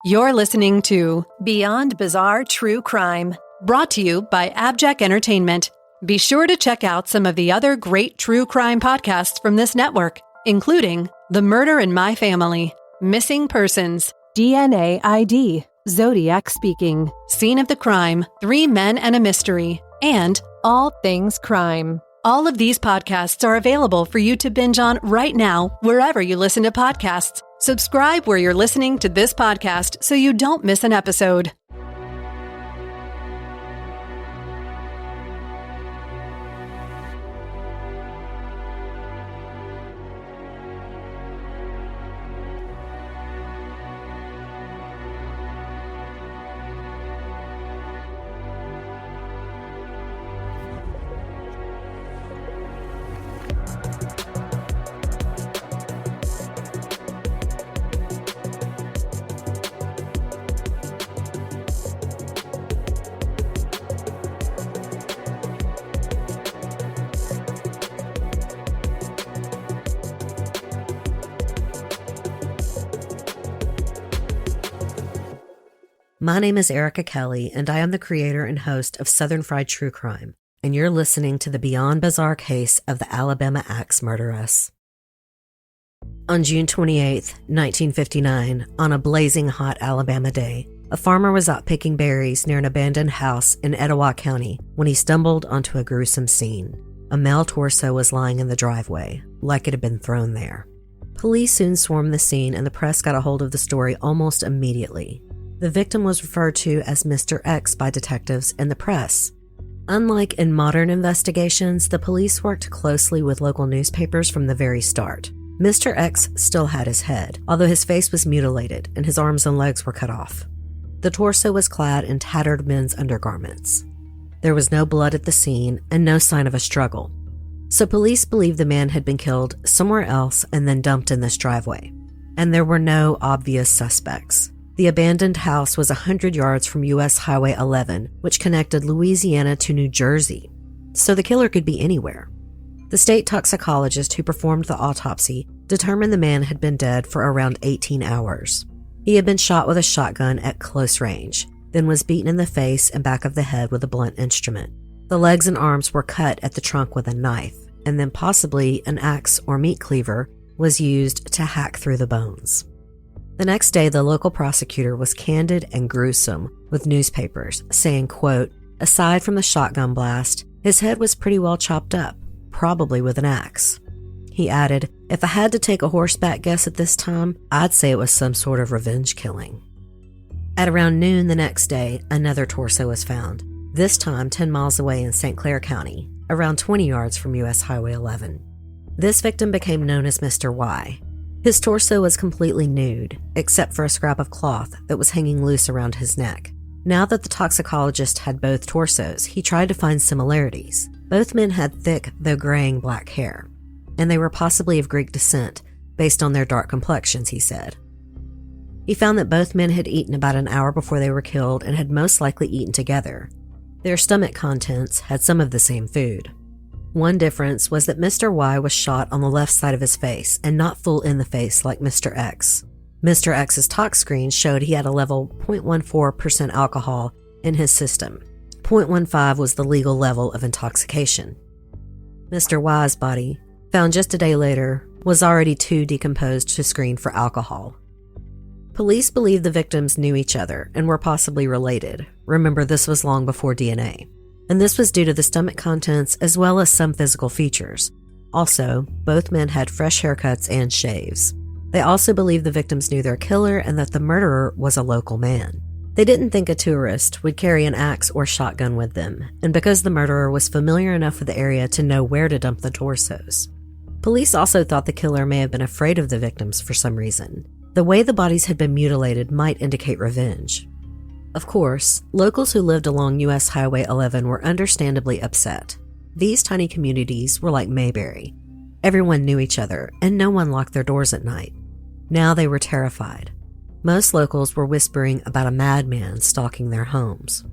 You're listening to Beyond Bizarre True Crime, brought to you by AbJack Entertainment. Be sure to check out some of the other great true crime podcasts from this network, including The Murder in My Family, Missing Persons, DNA ID, Zodiac Speaking, Scene of the Crime, 3 Men and a Mystery, and All Things Crime. All of these podcasts are available for you to binge on right now, wherever you listen to podcasts. Subscribe where you're listening to this podcast so you don't miss an episode. My name is Erica Kelley, and I am the creator and host of Southern Fried True Crime, and you're listening to the Beyond Bizarre case of the Alabama Axe Murderess. On June 28, 1959, on a blazing hot Alabama day, a farmer was out picking berries near an abandoned house in Etowah County when he stumbled onto a gruesome scene. A male torso was lying in the driveway, like it had been thrown there. Police soon swarmed the scene, and the press got a hold of the story almost immediately. The victim was referred to as Mr. X by detectives and the press. Unlike in modern investigations, the police worked closely with local newspapers from the very start. Mr. X still had his head, although his face was mutilated and his arms and legs were cut off. The torso was clad in tattered men's undergarments. There was no blood at the scene and no sign of a struggle. So police believed the man had been killed somewhere else and then dumped in this driveway. And there were no obvious suspects. The abandoned house was 100 yards from U.S. Highway 11, which connected Louisiana to New Jersey, so the killer could be anywhere. The state toxicologist who performed the autopsy determined the man had been dead for around 18 hours. He had been shot with a shotgun at close range, then was beaten in the face and back of the head with a blunt instrument. The legs and arms were cut at the trunk with a knife, and then possibly an axe or meat cleaver was used to hack through the bones. The next day, the local prosecutor was candid and gruesome with newspapers, saying, quote, "Aside from the shotgun blast, his head was pretty well chopped up, probably with an axe." He added, "If I had to take a horseback guess at this time, I'd say it was some sort of revenge killing." At around noon the next day, another torso was found, this time 10 miles away in St. Clair County, around 20 yards from U.S. Highway 11. This victim became known as Mr. Y. His torso was completely nude, except for a scrap of cloth that was hanging loose around his neck. Now that the toxicologist had both torsos, he tried to find similarities. Both men had thick, though graying black hair, and they were possibly of Greek descent, based on their dark complexions, he said. He found that both men had eaten about an hour before they were killed and had most likely eaten together. Their stomach contents had some of the same food. One difference was that Mr. Y was shot on the left side of his face and not full in the face like Mr. X. Mr. X's tox screen showed he had a level 0.14% alcohol in his system. 0.15 was the legal level of intoxication. Mr. Y's body, found just a day later, was already too decomposed to screen for alcohol. Police believed the victims knew each other and were possibly related. Remember, this was long before DNA. And this was due to the stomach contents as well as some physical features. Also, both men had fresh haircuts and shaves. They also believed the victims knew their killer and that the murderer was a local man. They didn't think a tourist would carry an axe or shotgun with them, and because the murderer was familiar enough with the area to know where to dump the torsos. Police also thought the killer may have been afraid of the victims for some reason. The way the bodies had been mutilated might indicate revenge. Of course, locals who lived along U.S. Highway 11 were understandably upset. These tiny communities were like Mayberry. Everyone knew each other, and no one locked their doors at night. Now they were terrified. Most locals were whispering about a madman stalking their homes.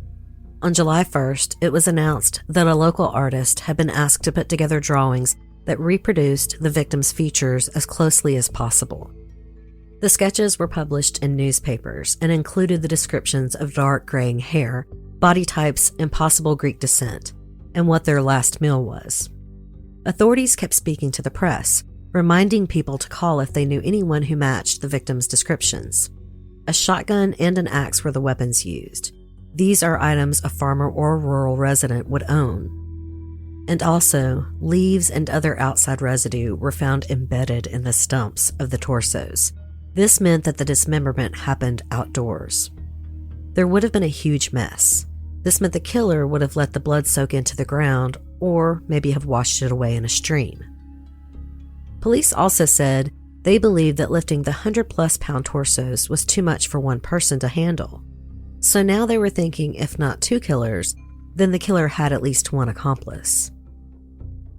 On July 1st, it was announced that a local artist had been asked to put together drawings that reproduced the victim's features as closely as possible. The sketches were published in newspapers and included the descriptions of dark graying hair, body types, and possible Greek descent, and what their last meal was. Authorities kept speaking to the press, reminding people to call if they knew anyone who matched the victims' descriptions. A shotgun and an axe were the weapons used. These are items a farmer or rural resident would own. And also, leaves and other outside residue were found embedded in the stumps of the torsos. This meant that the dismemberment happened outdoors. There would have been a huge mess. This meant the killer would have let the blood soak into the ground or maybe have washed it away in a stream. Police also said they believed that lifting the 100-plus pound torsos was too much for one person to handle. So now they were thinking if not two killers, then the killer had at least one accomplice.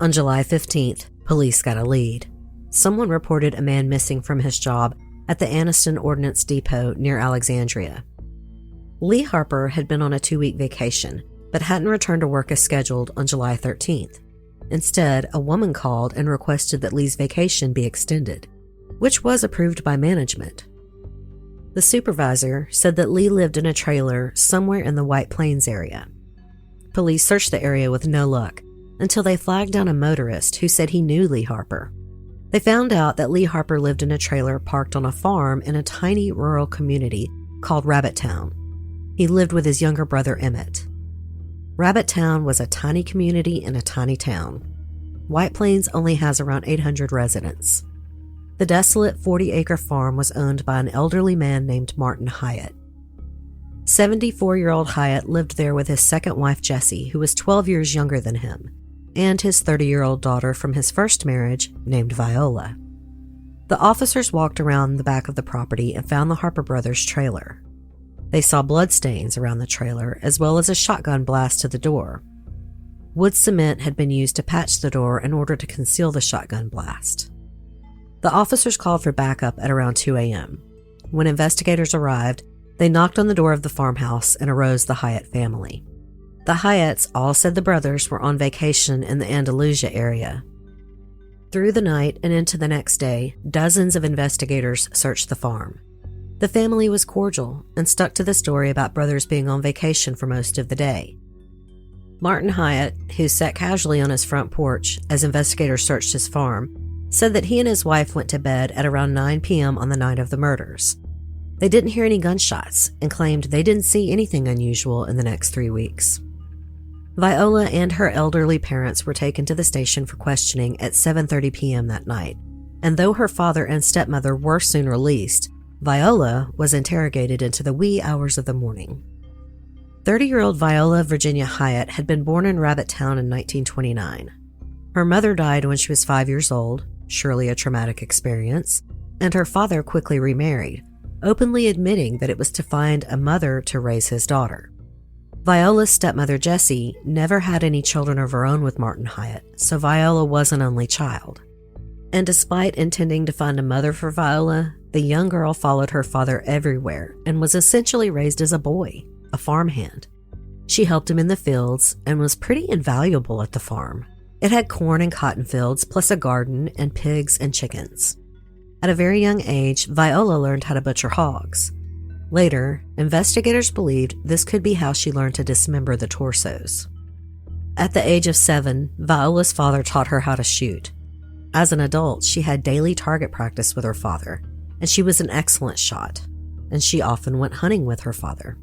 On July 15th, police got a lead. Someone reported a man missing from his job at the Anniston Ordnance Depot near Alexandria. Lee Harper had been on a 2-week vacation, but hadn't returned to work as scheduled on July 13th. Instead, a woman called and requested that Lee's vacation be extended, which was approved by management. The supervisor said that Lee lived in a trailer somewhere in the White Plains area. Police searched the area with no luck until they flagged down a motorist who said he knew Lee Harper. They found out that Lee Harper lived in a trailer parked on a farm in a tiny rural community called Rabbit Town. He lived with his younger brother Emmett. Rabbit Town was a tiny community in a tiny town. White Plains only has around 800 residents. The desolate 40-acre farm was owned by an elderly man named Martin Hyatt. 74-year-old Hyatt lived there with his second wife Jessie, who was 12 years younger than him, and his 30-year-old daughter from his first marriage named Viola. The officers walked around the back of the property and found the Harper Brothers' trailer. They saw bloodstains around the trailer as well as a shotgun blast to the door. Wood cement had been used to patch the door in order to conceal the shotgun blast. The officers called for backup at around 2 a.m. When investigators arrived, they knocked on the door of the farmhouse and arose the Hyatt family. The Hyatts all said the brothers were on vacation in the Andalusia area. Through the night and into the next day, dozens of investigators searched the farm. The family was cordial and stuck to the story about brothers being on vacation for most of the day. Martin Hyatt, who sat casually on his front porch as investigators searched his farm, said that he and his wife went to bed at around 9 p.m. on the night of the murders. They didn't hear any gunshots and claimed they didn't see anything unusual in the next 3 weeks. Viola and her elderly parents were taken to the station for questioning at 7:30 p.m. that night, and though her father and stepmother were soon released, Viola was interrogated into the wee hours of the morning. 30-year-old Viola Virginia Hyatt had been born in Rabbit Town in 1929. Her mother died when she was 5 years old, surely a traumatic experience, and her father quickly remarried, openly admitting that it was to find a mother to raise his daughter. Viola's stepmother, Jessie, never had any children of her own with Martin Hyatt, so Viola was an only child. And despite intending to find a mother for Viola, the young girl followed her father everywhere and was essentially raised as a boy, a farmhand. She helped him in the fields and was pretty invaluable at the farm. It had corn and cotton fields, plus a garden and pigs and chickens. At a very young age, Viola learned how to butcher hogs. Later, investigators believed this could be how she learned to dismember the torsos. At the age of 7, Viola's father taught her how to shoot. As an adult, she had daily target practice with her father, and she was an excellent shot, and she often went hunting with her father.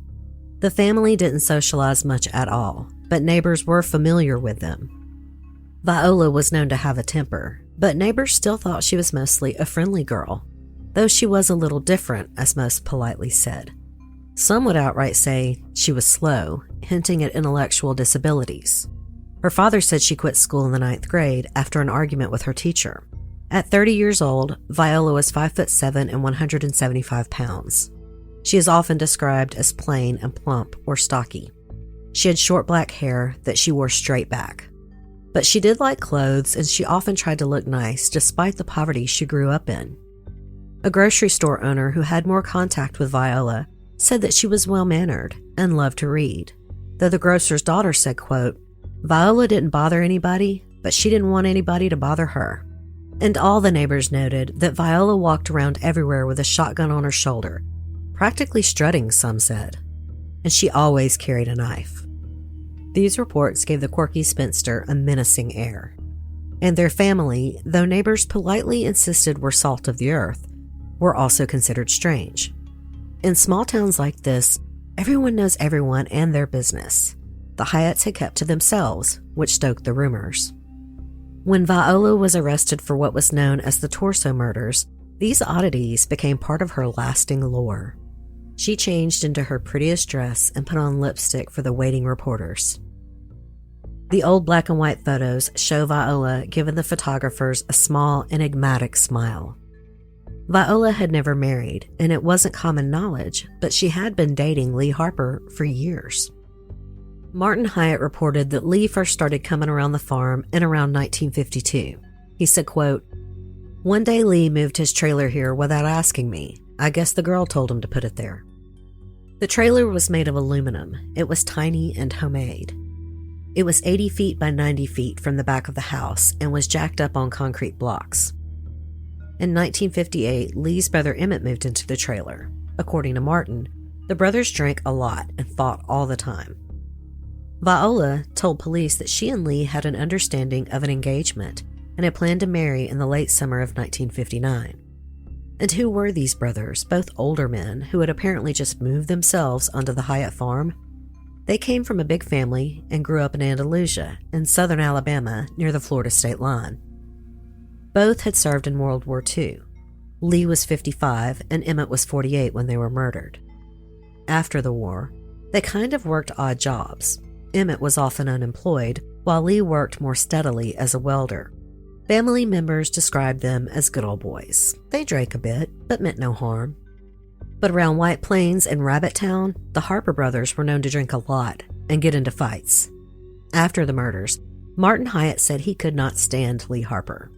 The family didn't socialize much at all, but neighbors were familiar with them. Viola was known to have a temper, but neighbors still thought she was mostly a friendly girl, though she was a little different, as most politely said. Some would outright say she was slow, hinting at intellectual disabilities. Her father said she quit school in the 9th grade after an argument with her teacher. At 30 years old, Viola was 5'7" and 175 pounds. She is often described as plain and plump or stocky. She had short black hair that she wore straight back. But she did like clothes, and she often tried to look nice despite the poverty she grew up in. A grocery store owner who had more contact with Viola said that she was well-mannered and loved to read, though the grocer's daughter said, quote, "Viola didn't bother anybody, but she didn't want anybody to bother her." And all the neighbors noted that Viola walked around everywhere with a shotgun on her shoulder, practically strutting, some said. And she always carried a knife. These reports gave the quirky spinster a menacing air. And their family, though neighbors politely insisted were salt of the earth, were also considered strange. In small towns like this, everyone knows everyone and their business. The Hyatts had kept to themselves, which stoked the rumors. When Viola was arrested for what was known as the torso murders, these oddities became part of her lasting lore. She changed into her prettiest dress and put on lipstick for the waiting reporters. The old black and white photos show Viola giving the photographers a small, enigmatic smile. Viola had never married, and it wasn't common knowledge, but she had been dating Lee Harper for years. Martin Hyatt reported that Lee first started coming around the farm in around 1952. He said, quote, "One day Lee moved his trailer here without asking me. I guess the girl told him to put it there." The trailer was made of aluminum. It was tiny and homemade. It was 80 feet by 90 feet from the back of the house and was jacked up on concrete blocks. In 1958, Lee's brother Emmett moved into the trailer. According to Martin, the brothers drank a lot and fought all the time. Viola told police that she and Lee had an understanding of an engagement and had planned to marry in the late summer of 1959. And who were these brothers, both older men who had apparently just moved themselves onto the Hyatt farm? They came from a big family and grew up in Andalusia, in southern Alabama, near the Florida state line. Both had served in World War II. Lee was 55 and Emmett was 48 when they were murdered. After the war, they kind of worked odd jobs. Emmett was often unemployed, while Lee worked more steadily as a welder. Family members described them as good old boys. They drank a bit, but meant no harm. But around White Plains and Rabbit Town, the Harper brothers were known to drink a lot and get into fights. After the murders, Martin Hyatt said he could not stand Lee Harper.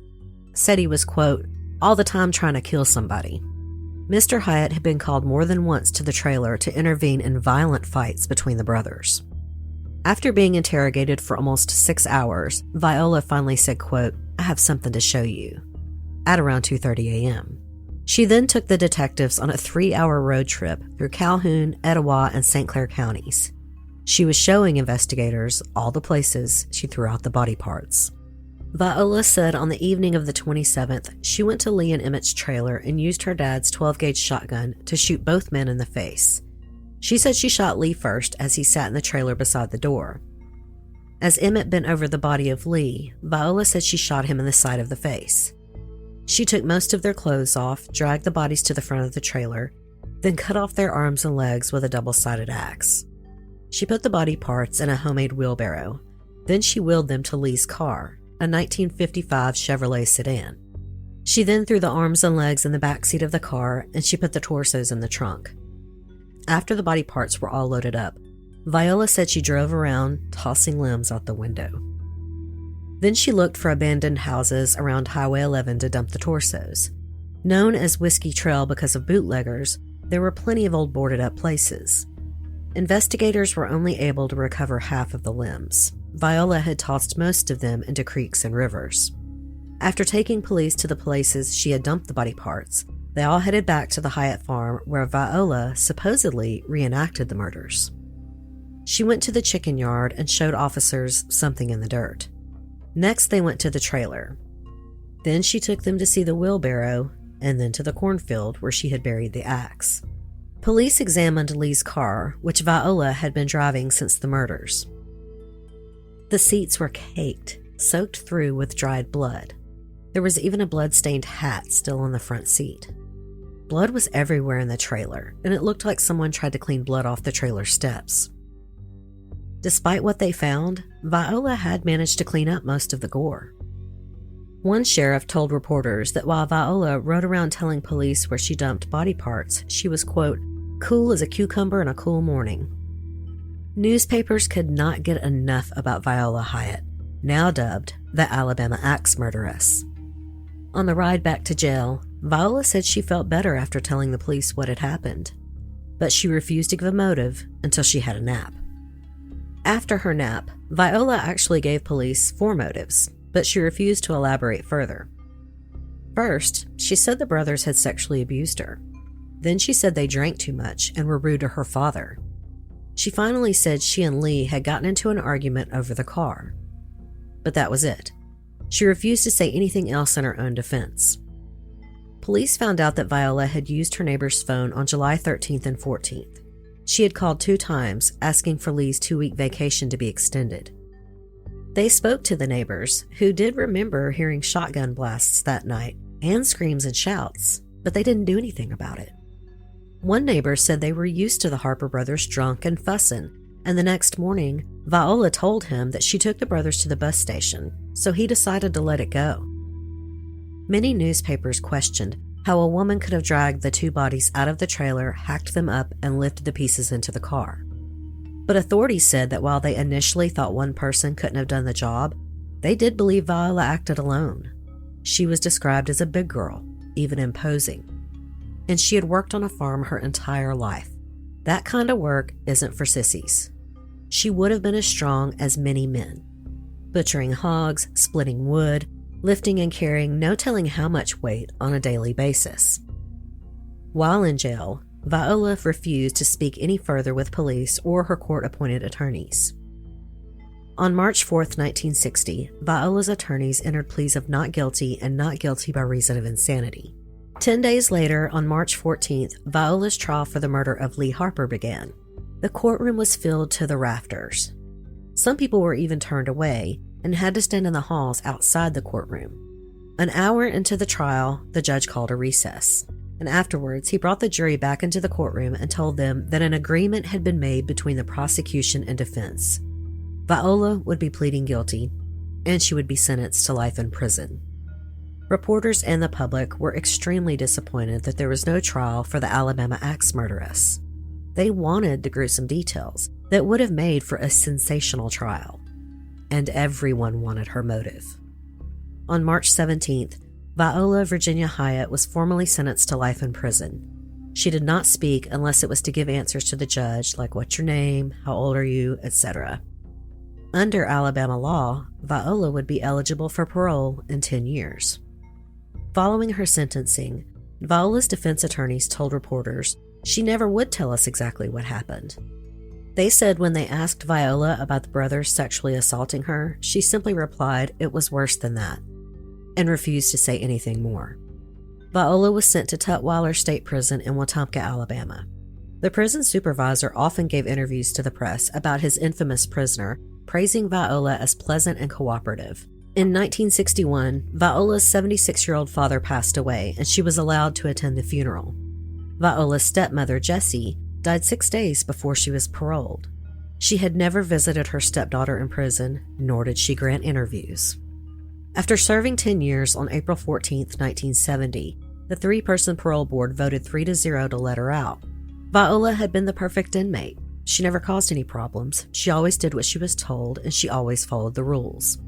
Said he was, quote, "all the time trying to kill somebody." Mr. Hyatt had been called more than once to the trailer to intervene in violent fights between the brothers. After being interrogated for almost 6 hours, Viola finally said, quote, "I have something to show you," at around 2:30 a.m. She then took the detectives on a 3-hour road trip through Calhoun, Etowah, and St. Clair counties. She was showing investigators all the places she threw out the body parts. Viola said on the evening of the 27th, she went to Lee and Emmett's trailer and used her dad's 12-gauge shotgun to shoot both men in the face. She said she shot Lee first as he sat in the trailer beside the door. As Emmett bent over the body of Lee, Viola said she shot him in the side of the face. She took most of their clothes off, dragged the bodies to the front of the trailer, then cut off their arms and legs with a double-sided axe. She put the body parts in a homemade wheelbarrow. Then she wheeled them to Lee's car, a 1955 Chevrolet sedan. She then threw the arms and legs in the back seat of the car, and she put the torsos in the trunk. After the body parts were all loaded up, Viola said she drove around, tossing limbs out the window. Then she looked for abandoned houses around Highway 11 to dump the torsos. Known as Whiskey Trail because of bootleggers, there were plenty of old boarded-up places. Investigators were only able to recover half of the limbs. Viola had tossed most of them into creeks and rivers. After taking police to the places she had dumped the body parts, they all headed back to the Hyatt farm where Viola supposedly reenacted the murders. She went to the chicken yard and showed officers something in the dirt. Next, they went to the trailer. Then she took them to see the wheelbarrow and then to the cornfield where she had buried the axe. Police examined Lee's car, which Viola had been driving since the murders. The seats were caked, soaked through with dried blood. There was even a blood-stained hat still on the front seat. Blood was everywhere in the trailer, and it looked like someone tried to clean blood off the trailer steps. Despite what they found, Viola had managed to clean up most of the gore. One sheriff told reporters that while Viola rode around telling police where she dumped body parts, she was, quote, "cool as a cucumber in a cool morning." Newspapers could not get enough about Viola Hyatt, now dubbed the Alabama Axe Murderess. On the ride back to jail, Viola said she felt better after telling the police what had happened, but she refused to give a motive until she had a nap. After her nap, Viola actually gave police 4 motives, but she refused to elaborate further. First, she said the brothers had sexually abused her. Then she said they drank too much and were rude to her father. She finally said she and Lee had gotten into an argument over the car. But that was it. She refused to say anything else in her own defense. Police found out that Viola had used her neighbor's phone on July 13th and 14th. She had called 2 times, asking for Lee's 2-week vacation to be extended. They spoke to the neighbors, who did remember hearing shotgun blasts that night and screams and shouts, but they didn't do anything about it. One neighbor said they were used to the Harper brothers drunk and fussing, and the next morning, Viola told him that she took the brothers to the bus station, so he decided to let it go. Many newspapers questioned how a woman could have dragged the 2 bodies out of the trailer, hacked them up, and lifted the pieces into the car. But authorities said that while they initially thought one person couldn't have done the job, they did believe Viola acted alone. She was described as a big girl, even imposing. And she had worked on a farm her entire life. That kind of work isn't for sissies. She would have been as strong as many men. Butchering hogs, splitting wood, lifting and carrying no telling how much weight on a daily basis. While in jail, Viola refused to speak any further with police or her court-appointed attorneys. On March 4th, 1960, Viola's attorneys entered pleas of not guilty and not guilty by reason of insanity. 10 days later, on March 14th, Viola's trial for the murder of Lee Harper began. The courtroom was filled to the rafters. Some people were even turned away and had to stand in the halls outside the courtroom. An hour into the trial, the judge called a recess, and afterwards he brought the jury back into the courtroom and told them that an agreement had been made between the prosecution and defense. Viola would be pleading guilty, and she would be sentenced to life in prison. Reporters and the public were extremely disappointed that there was no trial for the Alabama Axe Murderess. They wanted the gruesome details that would have made for a sensational trial. And everyone wanted her motive. On March 17th, Viola Virginia Hyatt was formally sentenced to life in prison. She did not speak unless it was to give answers to the judge, like what's your name, how old are you, etc. Under Alabama law, Viola would be eligible for parole in 10 years. Following her sentencing, Viola's defense attorneys told reporters she never would tell us exactly what happened. They said when they asked Viola about the brothers sexually assaulting her, she simply replied it was worse than that, and refused to say anything more. Viola was sent to Tutwiler State Prison in Wetumpka, Alabama. The prison supervisor often gave interviews to the press about his infamous prisoner, praising Viola as pleasant and cooperative. In 1961, Viola's 76-year-old father passed away, and she was allowed to attend the funeral. Viola's stepmother, Jessie, died 6 days before she was paroled. She had never visited her stepdaughter in prison, nor did she grant interviews. After serving 10 years on April 14, 1970, the 3-person parole board voted 3-0 to let her out. Viola had been the perfect inmate. She never caused any problems, she always did what she was told, and she always followed the rules.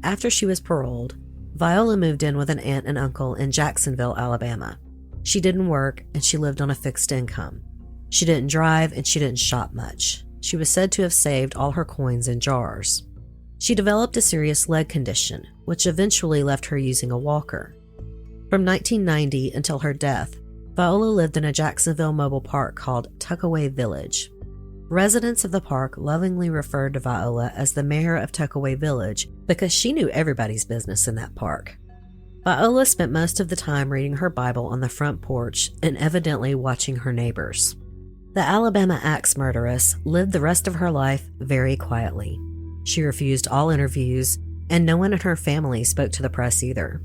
After she was paroled, Viola moved in with an aunt and uncle in Jacksonville, Alabama. She didn't work, and she lived on a fixed income. She didn't drive, and she didn't shop much. She was said to have saved all her coins in jars. She developed a serious leg condition, which eventually left her using a walker. From 1990 until her death, Viola lived in a Jacksonville mobile park called Tuckaway Village. Residents of the park lovingly referred to Viola as the mayor of Tuckaway Village because she knew everybody's business in that park. Viola spent most of the time reading her Bible on the front porch and evidently watching her neighbors. The Alabama Axe Murderess lived the rest of her life very quietly. She refused all interviews, and no one in her family spoke to the press either.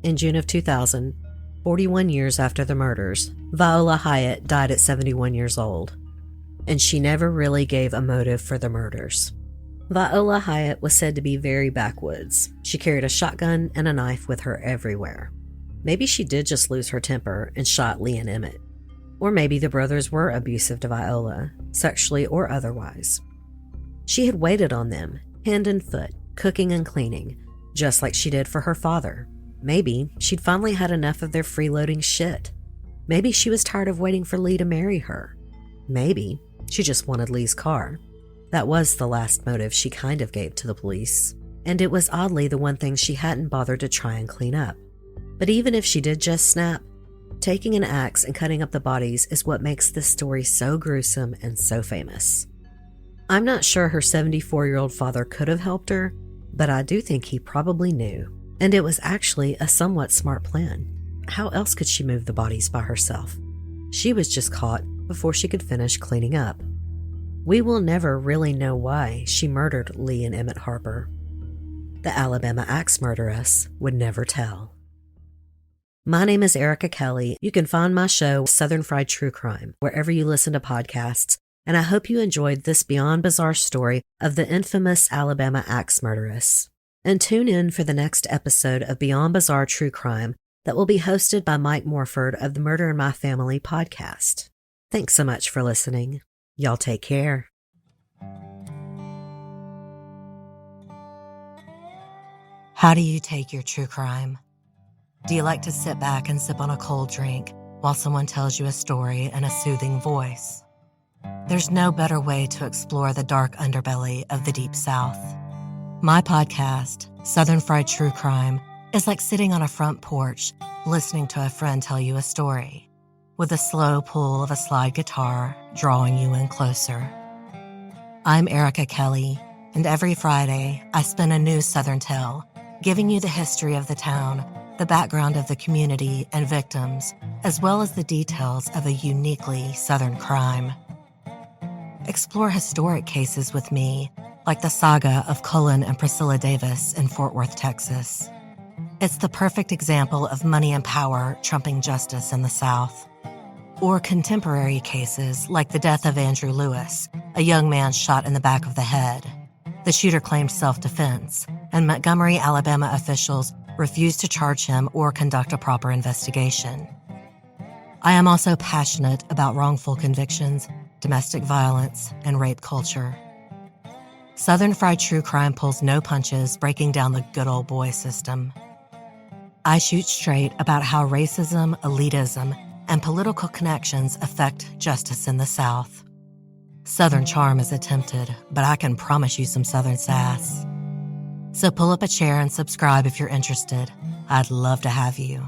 In June of 2000, 41 years after the murders, Viola Hyatt died at 71 years old, and she never really gave a motive for the murders. Viola Hyatt was said to be very backwoods. She carried a shotgun and a knife with her everywhere. Maybe she did just lose her temper and shot Lee and Emmett. Or maybe the brothers were abusive to Viola, sexually or otherwise. She had waited on them, hand and foot, cooking and cleaning, just like she did for her father. Maybe she'd finally had enough of their freeloading shit. Maybe she was tired of waiting for Lee to marry her. Maybe she just wanted Lee's car. That was the last motive she kind of gave to the police, and it was oddly the one thing she hadn't bothered to try and clean up. But even if she did just snap, taking an axe and cutting up the bodies is what makes this story so gruesome and so famous. I'm not sure her 74-year-old father could have helped her, but I do think he probably knew. And it was actually a somewhat smart plan. How else could she move the bodies by herself? She was just caught before she could finish cleaning up. We will never really know why she murdered Lee and Emmett Harper. The Alabama Axe Murderess would never tell. My name is Erica Kelley. You can find my show, Southern Fried True Crime, wherever you listen to podcasts, and I hope you enjoyed this beyond bizarre story of the infamous Alabama Axe Murderess. And tune in for the next episode of Beyond Bizarre True Crime that will be hosted by Mike Morford of the Murder in My Family podcast. Thanks so much for listening. Y'all take care. How do you take your true crime? Do you like to sit back and sip on a cold drink while someone tells you a story in a soothing voice? There's no better way to explore the dark underbelly of the Deep South. My podcast, Southern Fried True Crime, is like sitting on a front porch listening to a friend tell you a story, with the slow pull of a slide guitar drawing you in closer. I'm Erica Kelley, and every Friday I spin a new Southern tale, giving you the history of the town, the background of the community and victims, as well as the details of a uniquely Southern crime. Explore historic cases with me, like the saga of Cullen and Priscilla Davis in Fort Worth, Texas. It's the perfect example of money and power trumping justice in the South. Or contemporary cases like the death of Andrew Lewis, a young man shot in the back of the head. The shooter claimed self-defense, and Montgomery, Alabama officials refused to charge him or conduct a proper investigation. I am also passionate about wrongful convictions, domestic violence, and rape culture. Southern Fried True Crime pulls no punches, breaking down the good old boy system. I shoot straight about how racism, elitism, and political connections affect justice in the South. Southern charm is attempted, but I can promise you some Southern sass. So pull up a chair and subscribe if you're interested. I'd love to have you.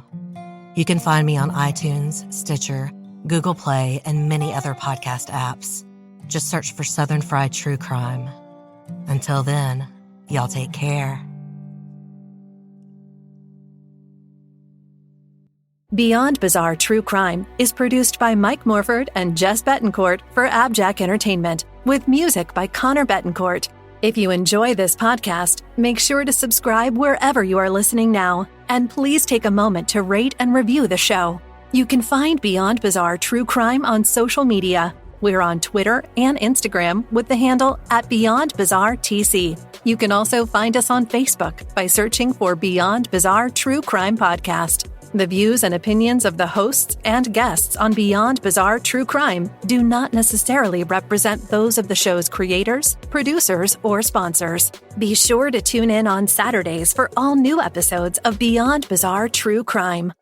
You can find me on iTunes, Stitcher, Google Play, and many other podcast apps. Just search for Southern Fried True Crime. Until then, y'all take care. Beyond Bizarre True Crime is produced by Mike Morford and Jess Betancourt for AbJack Entertainment, with music by Connor Betancourt. If you enjoy this podcast, make sure to subscribe wherever you are listening now, and please take a moment to rate and review the show. You can find Beyond Bizarre True Crime on social media. We're on Twitter and Instagram with the handle @BeyondBizarreTC. You can also find us on Facebook by searching for Beyond Bizarre True Crime Podcast. The views and opinions of the hosts and guests on Beyond Bizarre True Crime do not necessarily represent those of the show's creators, producers, or sponsors. Be sure to tune in on Saturdays for all new episodes of Beyond Bizarre True Crime.